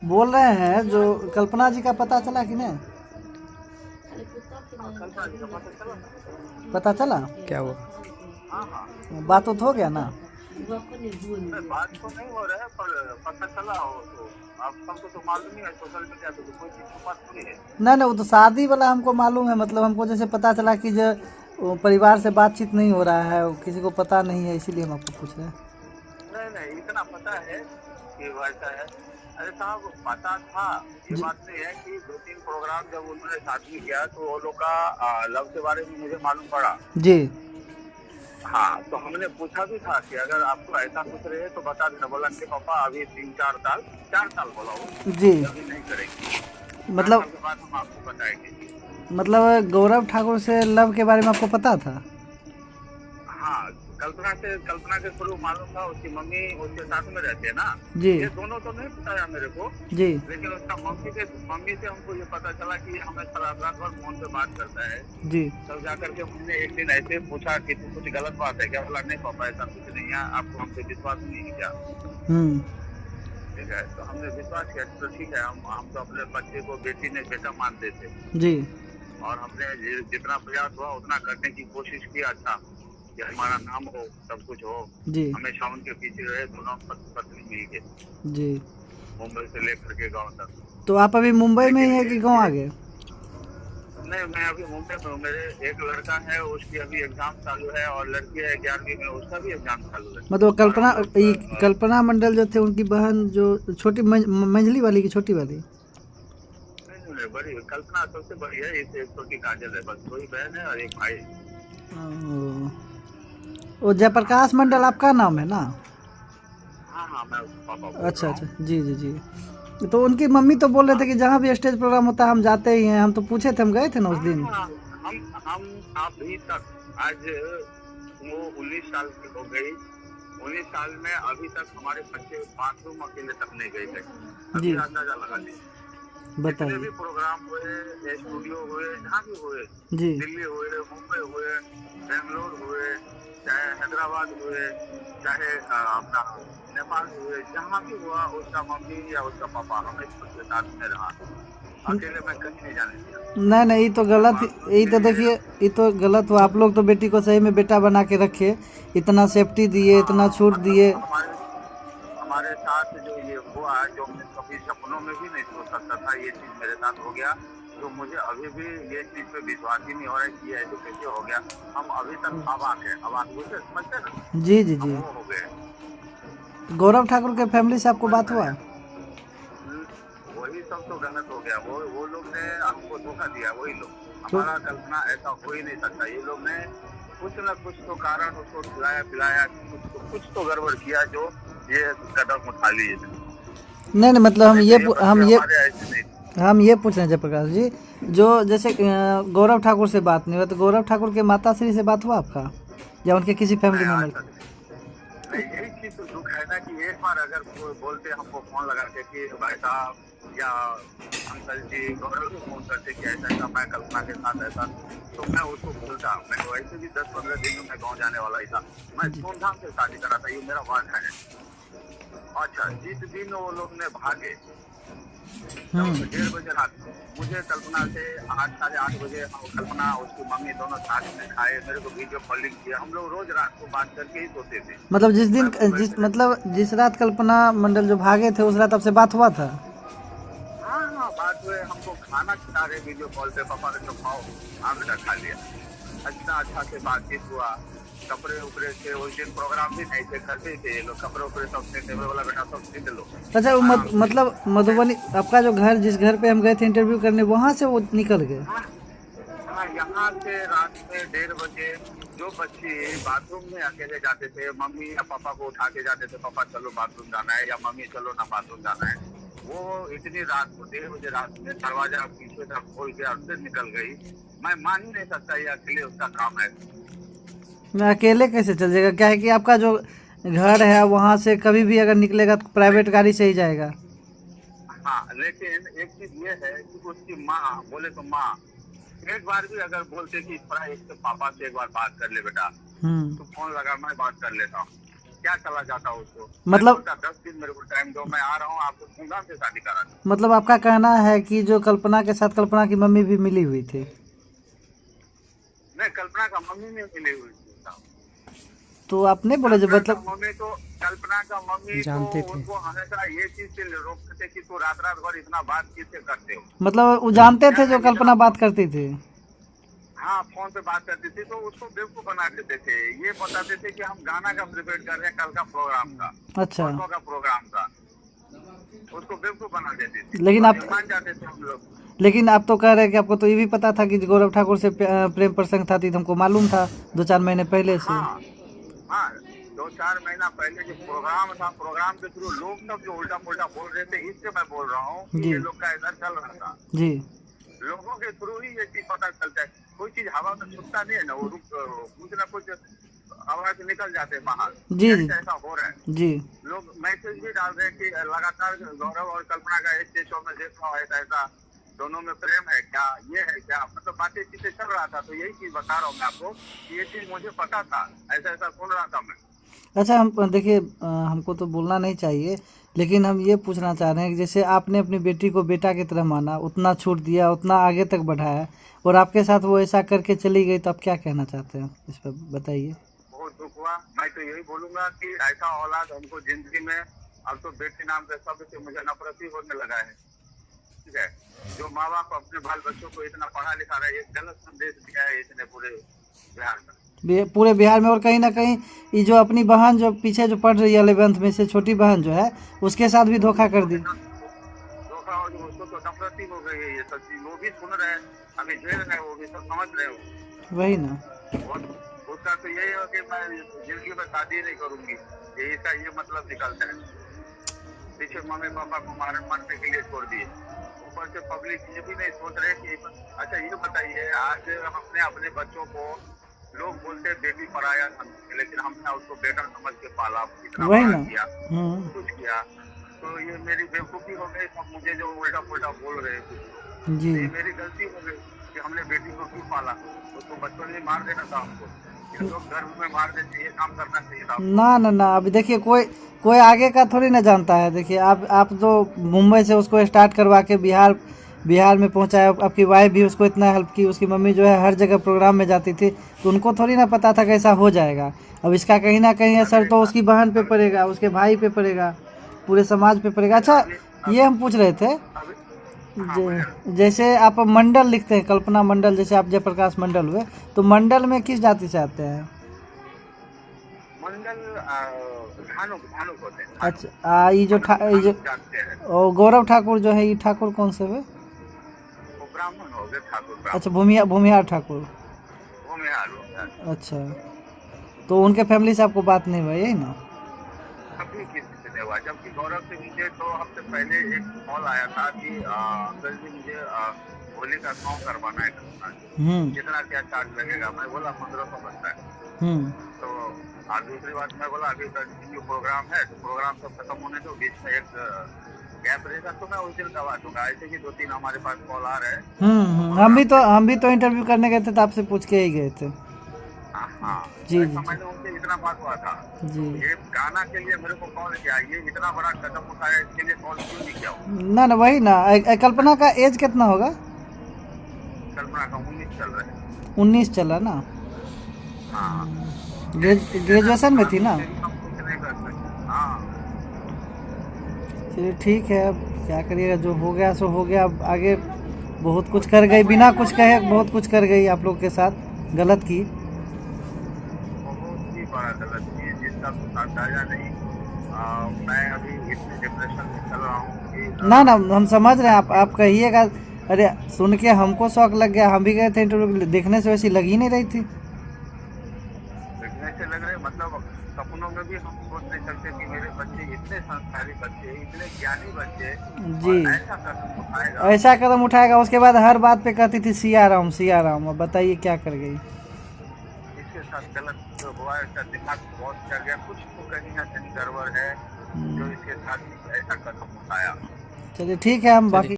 बोल रहे हैं जो कल्पना जी का पता चला कि नहीं? कल्पना जी का पता चला ना? पता चला क्या हुआ? हाँ हाँ। बात उत हो गया ना? नहीं, बात तो नहीं हो रहा है पर पता चला हो तो आप सबको तो मालूम ही है, सोशल मीडिया पे तो कोई चीज की बात थोड़ी है। नहीं नहीं, वो तो शादी वाला हमको मालूम है। मतलब हमको जैसे पता चला कि जो वो परिवार से बातचीत नहीं हो रहा है, वो किसी को पता नहीं है, इसीलिए हम आपको पूछ रहे हैं। नहीं नहीं, इतना पता है कि वैसा है। अरे साहब पता था, ये जी बात नहीं है कि 2-3 प्रोग्राम जब उन्होंने साथ में किया तो वो लोग का लव के बारे में मुझे मालूम पड़ा। जी हाँ, तो हमने पूछा भी था कि अगर आपको ऐसा कुछ रहे तो बता देना। बोला कि पापा अभी 3-4 साल बोला वो जी। अभी नहीं करेंगे, 4 साल मतलब के बाद हम आपको बताएंगे। मतलब गौरव ठाकुर से लव के बारे में आपको पता था? हाँ, कल्पना के थ्रू मालूम था। उसकी मम्मी उसके साथ में रहते हैं ना। जी ये दोनों तो नहीं बताया मेरे को, जी लेकिन उसका मम्मी से हमको ये पता चला कि हमें रात भर फोन पे बात करता है। जी तब जाकर के हमने एक दिन ऐसे पूछा कि तू कुछ गलत बात है क्या? बोला नहीं पापा ऐसा कुछ नहीं है, आपको हमसे विश्वास नहीं है क्या? हम्म ठीक है, तो हमने विश्वास किया तो ठीक है। हम तो अपने बच्चे को बेटी ने बेटा मानते थे जी और हमने जितना प्रयास हुआ उतना करने की कोशिश किया था कि हमारा नाम हो, सब कुछ हो। जी हमेशा उनके पीछे रहे, दोनों पति पत्नी मिल के जी। मुंबई से लेकर के गांव तक। तो आप अभी मुंबई में ही लेकिन है कि गाँव आ गए? नहीं, मैं अभी मुंबई में हूँ। मेरे एक लड़का है, उसकी अभी एग्जाम चालू है और लड़की है 11वीं में, उसका भी एग्जाम चालू है। मतलब और हम लोग कल्पना मंडल जो थे उनकी बहन जो छोटी मंझली वाली की छोटी वाली? नहीं नहीं, बड़ी कल्पना सबसे बड़ी है। इसे एक छोटी काजल है, बस 2 ही बहन है और एक भाई। ओ, वो जयप्रकाश मंडल आपका नाम है ना? हाँ हाँ, मैं उसके पापा बोल अच्छा रहा अच्छा, हूँ। जी जी जी। तो उनकी मम्मी तो बोल रहे थे कि जहाँ भी स्टेज प्रोग्राम होता है हम जाते ही हैं। हम तो पूछे थे, हम गए थे ना उस दिन। हाँ, हम अभी तक आज वो 19 साल की हो गई। 19 साल में अभी तक हमारे बच्चे बाथरूम अकेले तक नहीं गए थे। अभी जी अंदाजा लगा लीजिए। जितने बताइए। भी प्रोग्राम हुए, स्टूडियो हुए, जहाँ भी हुए, जी दिल्ली हुए, मुंबई हुए, बेंगलोर हुए, चाहे हैदराबाद हुए, चाहे अपना नेपाल हुए, जहाँ भी हुआ उसका मम्मी या उसका पापा हमेशा उसके साथ में रहा। अकेले मैं कहीं नहीं जाने दिया। नहीं नहीं, ये तो गलत। और यही तो मेरी देखिए, ये तो गलत हुआ। आप लोग तो बेटी को सही में बेटा बना के रखे, इतना सेफ्टी दिए, इतना हाँ, छूट मतलब दिए। हमारे साथ जो ये हुआ, जो मैं कभी सपनों में भी नहीं सोच सकता था ये चीज मेरे साथ हो गया। तो मुझे अभी भी ये चीज पे विश्वास ही नहीं हो रहा है कि ये ऐसे कैसे हो गया। हम अभी तक अवाक है, अवाक बोलते समझते ना, जी जी हम जी। वो हो गए। गौरव ठाकुर के फैमिली से आपको समझ बात में हुआ? आया। हम्म, वही सब तो गलत हो गया। वो लोग ने हमको धोखा दिया। वही लोग, तो हमारा कल्पना ऐसा हो ही नहीं सकता। ये लोग ने कुछ न कुछ तो कारण उसको खिलाया पिलाया, कुछ तो गड़बड़ किया जो ये कदम उठा लिए। नहीं नहीं, मतलब नहीं तो ये बच्चे हमारे ऐसे नहीं थे। हम ये पूछ रहे हैं जयप्रकाश जी, जो जैसे गौरव ठाकुर से बात नहीं हुआ, तो गौरव ठाकुर के माता श्री से बात हुआ आपका या उनके किसी फैमिली नहीं मेम्बर? आज तक नहीं। यही चीज तो दुख है ना कि एक बार अगर कोई बोलते हमको फोन लगा के कि भाई साहब या अंकल जी, गौरव को फोन करते कि ऐसा ऐसा मैं कल्पना के साथ ऐसा, तो मैं उसको बोलता। मैं वैसे भी 10-15 दिन में मैं गाँव जाने वाला ही था। मैं जी धूमधाम से शादी करा था, ये मेरा वादा है। अच्छा, जिस दिन वो लोग ने भागे, तब 1:30 बजे रात को मुझे कल्पना से 8-8:30 बजे कल्पना उसकी मम्मी दोनों साथ में खाए, मेरे को वीडियो कॉलिंग किया। हम लोग रोज रात को बात करके ही सोते थे। मतलब मैं मुंबई से जिस रात कल्पना मंडल जो भागे थे उस रात आपसे बात हुआ था? हाँ हाँ, बात हुए। हमको खाना खिला रहे वीडियो कॉल पे, पापा ने तो खाओ, हाँ बेटा खा लिया। अच्छा से बातचीत हुआ। कपड़े उपड़े थे, उस दिन प्रोग्राम भी नहीं थे, घर पे ही थे ये लोग। कपड़े उपड़े सब थे, बोला बेटा सब खरीद लो अच्छा, वो आराम से। मतलब मधुबनी आपका जो घर, जिस घर पे हम गए थे इंटरव्यू करने, वहाँ से वो निकल गए? हाँ हाँ, यहाँ से रात में 1:30 बजे जो बच्चे बाथरूम में अकेले जाते थे, मम्मी या पापा को उठा के जाते थे, पापा चलो बाथरूम जाना है, या मम्मी चलो ना बाथरूम जाना है। वो इतनी रात को 1:30 रात में दरवाजा पीछे तक खोल के और फिर निकल गई। मैं मान ही नहीं सकता ये अकेले उसका काम है। मैं अकेले कैसे चल जाएगा? क्या है कि आपका जो घर है वहाँ से कभी भी अगर निकलेगा तो प्राइवेट गाड़ी से ही जाएगा। हाँ, लेकिन एक चीज ये है कि उसकी माँ बोले तो माँ एक बार भी अगर बोलते कि थोड़ा इसके पापा से एक बार बात कर ले बेटा, हम्म तो फोन लगा मैं बात कर लेता हूँ, क्या चला जाता उसको। मतलब 10 दिन मेरे को टाइम दो, मैं आ रहा हूँ, आपको धूमधाम से शादी करा दूँ। मतलब आपका कहना है कि जो कल्पना के साथ कल्पना की मम्मी भी मिली हुई थी? नहीं, कल्पना का मम्मी में मिली हुई थी साहब। तो आप नहीं बोले जो मतलब कल्पना का मम्मी जानते तो थे, उनको हमेशा ये चीज से रोकते थे कि तू रात रात भर इतना बात किससे करते हो। मतलब वो जानते थे जो इतना कल्पना बात करती थी? हाँ, फोन पे बात करती थी तो उसको बेवकूफ बना देते थे। ये बताते थे कि हम गाना का प्रिपेयर कर रहे हैं, कल का प्रोग्राम का, अच्छा, परसों का प्रोग्राम का। उसको बेवकूफ बना देते थे, लेकिन और आप मान जाते थे हम लोग। लेकिन आप तो कह रहे हैं कि आपको तो ये भी पता था कि गौरव ठाकुर से प्रेम प्रसंग था, तो हमको मालूम था 2-4 महीने पहले से। हाँ हाँ, 2-4 महीना पहले जो प्रोग्राम था, प्रोग्राम के थ्रू लोग सब जो उल्टा पुल्टा बोल रहे थे, इससे मैं बोल रहा हूँ कि जी ये लोग का ऐसा चल रहा था। जी लोगों के थ्रू ही ये चीज पता चलता है। कोई चीज हवा में छुपता नहीं है ना, वो कुछ ना कुछ हवा से निकल जाते हैं बाहर। जी जी ऐसा हो रहा है। जी लोग मैसेज भी डाल रहे हैं कि लगातार गौरव और कल्पना का स्टेज शो में देख रहा हूँ, ऐसा ऐसा दोनों में प्रेम है क्या, ये है क्या, मतलब बातें चीजें चल रहा था। तो यही चीज बता रहा हूँ मैं आपको कि ये चीज मुझे पता था, ऐसा ऐसा सुन रहा था मैं। अच्छा, हम देखिए, हमको तो बोलना नहीं चाहिए, लेकिन हम ये पूछना चाह रहे हैं कि जैसे आपने अपनी बेटी को बेटा की तरह माना, उतना छूट दिया, उतना आगे तक बढ़ाया, और आपके साथ वो ऐसा करके चली गई, तो आप क्या कहना चाहते हैं इस पर बताइए। बहुत दुख हुआ। मैं तो यही बोलूंगा कि ऐसा औलाद हमको जिंदगी में, अब तो बेटी नाम के शब्द से मुझे नफरत ही होने लगा है। ठीक है, जो माँ बाप अपने बाल बच्चों को इतना पढ़ा लिखा रहा है, एक गलत संदेश दिया है इसने पूरे बिहार में। पूरे बिहार में, और कहीं ना कहीं ये जो अपनी बहन जो पीछे जो पढ़ रही है 11th में से, छोटी बहन जो है, उसके साथ भी धोखा कर दी। धोखा, और उसको तो नफरत ही हो गई है। ये सब चीज वो भी सुन रहे हैं, अभी झेल रहे हैं, वो भी सब समझ रहे हो। वही ना, और उसका तो यही हो कि मैं जिंदगी में शादी नहीं करूंगी, ये इसका ये मतलब निकलता है। पीछे मम्मी पापा को मारने के लिए छोड़ दिए, ऊपर से पब्लिक ये भी नहीं सोच रहे कि अच्छा ये बताइए, आज हमने अपने बच्चों को, लोग बोलते बेटी पढ़ाया, लेकिन हमने उसको बेटा समझ के पाला, इतना वही बड़ा ना, किया, कुछ किया। तो ये मेरी बेवकूफी हो गई, सब मुझे जो उल्टा पुल्टा बोल रहे हैं, जी ये मेरी गलती हो गई कि हमने बेटी को क्यों पाला। उसको बचपन में मार देना था हमको, ये लोग घर में मार देते, ये काम करना चाहिए था। ना ना ना, अभी देखिए, कोई आगे का थोड़ी ना जानता है। देखिए, आप जो मुंबई से उसको स्टार्ट करवा के बिहार में पहुंचाया, आपकी वाइफ भी उसको इतना हेल्प की, उसकी मम्मी जो है हर जगह प्रोग्राम में जाती थी, तो उनको थोड़ी ना पता था कि ऐसा हो जाएगा। अब इसका कहीं ना कहीं असर तो उसकी बहन पे पड़ेगा, उसके भाई पे पड़ेगा, पूरे समाज पे पड़ेगा। अच्छा, ये हम पूछ रहे थे, जैसे आप मंडल लिखते हैं, कल्पना मंडल, जैसे आप जयप्रकाश मंडल हुए, तो मंडल में किस जाति से आते हैं? मंडल भानु होते हैं। अच्छा, ये जो और गौरव ठाकुर जो है, ये ठाकुर कौन से हुए? वो ब्राह्मण हो गए, ठाकुर। अच्छा, भूमिहार ठाकुर। भूमिहार। अच्छा, तो उनके फैमिली से आपको बात नहीं हुआ, यही ना? कभी किसी से नहीं हुआ, जबकि गौरव से मुझे 2 हफ्ते पहले एक कॉल आया था कि अंकल जी मुझे होली का सॉन्ग करवाना है, कितना क्या चार्ज लगेगा। मैं बोला 1500 बनता है। तो और दूसरी बात मैं बोला, अभी कंटिन्यू प्रोग्राम है, तो प्रोग्राम सब खत्म होने दो, बीच में एक गैप रहेगा, तो मैं उस दिन करवा दूंगा। ऐसे ही 2-3 हमारे पास कॉल आ रहे हैं। हम भी तो इंटरव्यू करने गए थे, तो आपसे पूछ के ही गए थे। हाँ जी जी मैंने उनसे इतना बात हुआ था जी। ये गाना के लिए मेरे को कॉल किया, ये इतना बड़ा कदम उठाया, इसके लिए कॉल क्यों नहीं किया? ना ना, वही ना। कल्पना का एज कितना होगा? कल्पना का 19 चल रहा है। 19 चला ना? हाँ, ग्रेजुएशन में थी ना? हाँ, चलिए ठीक है, अब क्या करिएगा, जो हो गया सो हो गया। अब आगे बहुत कुछ कर गई, बिना कुछ कहे बहुत कुछ कर गई आप लोग के साथ, गलत की। बहुत ही बड़ा गलत की, जिसका अंदाजा नहीं। मैं अभी इतने डिप्रेशन में चल रहा हूँ कि ना ना, हम समझ रहे हैं, आप कहिएगा। अरे सुन के हमको शौक लग गया, हम भी गए थे इंटरव्यू, देखने से वैसी लग ही नहीं रही थी। देखने से लग रहे, मतलब सपनों में भी हम सोच नहीं सकते कि मेरे बच्चे इतने संस्कारी बच्चे, इतने ज्ञानी बच्चे, जी, ऐसा कदम उठाएगा। उसके बाद हर बात पे कहती थी सिया राम सिया राम। अब बताइए क्या कर गई? इसके साथ गलत जो हुआ है, इसका दिमाग बहुत चल गया, कुछ तो कहीं ना कहीं गड़बड़ है जो इसके साथ ऐसा कदम उठाया। चलिए ठीक है, हम बाकी